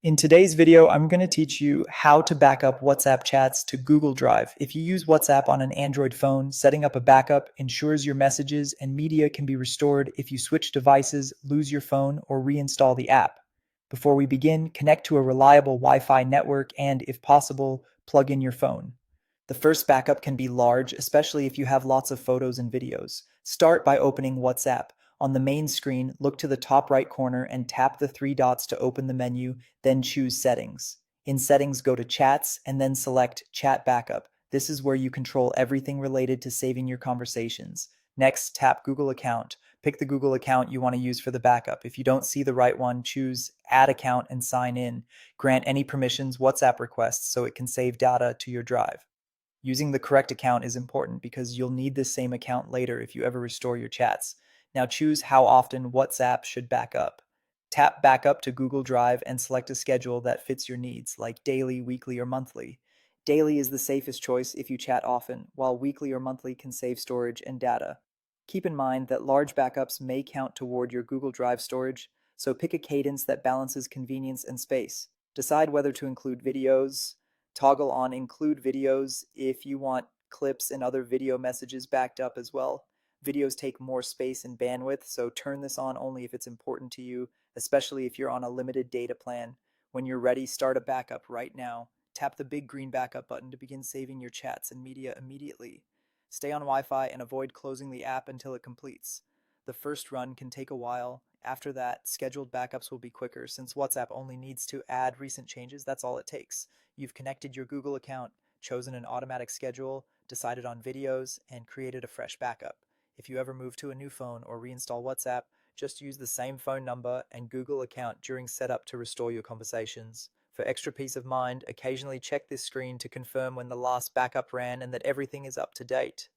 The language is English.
In today's video, I'm going to teach you how to back up WhatsApp chats to Google Drive. If you use WhatsApp on an Android phone, setting up a backup ensures your messages and media can be restored if you switch devices, lose your phone, or reinstall the app. Before we begin, connect to a reliable Wi-Fi network and, if possible, plug in your phone. The first backup can be large, especially if you have lots of photos and videos. Start by opening WhatsApp. On the main screen, look to the top right corner and tap the three dots to open the menu, then choose Settings. In Settings, go to Chats and then select Chat Backup. This is where you control everything related to saving your conversations. Next, tap Google Account. Pick the Google account you want to use for the backup. If you don't see the right one, choose Add Account and sign in. Grant any permissions WhatsApp requests so it can save data to your drive. Using the correct account is important because you'll need this same account later if you ever restore your chats. Now choose how often WhatsApp should back up. Tap Backup to Google Drive and select a schedule that fits your needs, like daily, weekly, or monthly. Daily is the safest choice if you chat often, while weekly or monthly can save storage and data. Keep in mind that large backups may count toward your Google Drive storage, so pick a cadence that balances convenience and space. Decide whether to include videos, toggle on include videos if you want clips and other video messages backed up as well. Videos take more space and bandwidth, so turn this on only if it's important to you, especially if you're on a limited data plan. When you're ready, start a backup right now. Tap the big green backup button to begin saving your chats and media immediately. Stay on Wi-Fi and avoid closing the app until it completes. The first run can take a while. After that, scheduled backups will be quicker since WhatsApp only needs to add recent changes. That's all it takes. You've connected your Google account, chosen an automatic schedule, decided on videos, and created a fresh backup. If you ever move to a new phone or reinstall WhatsApp, just use the same phone number and Google account during setup to restore your conversations. For extra peace of mind, occasionally check this screen to confirm when the last backup ran and that everything is up to date.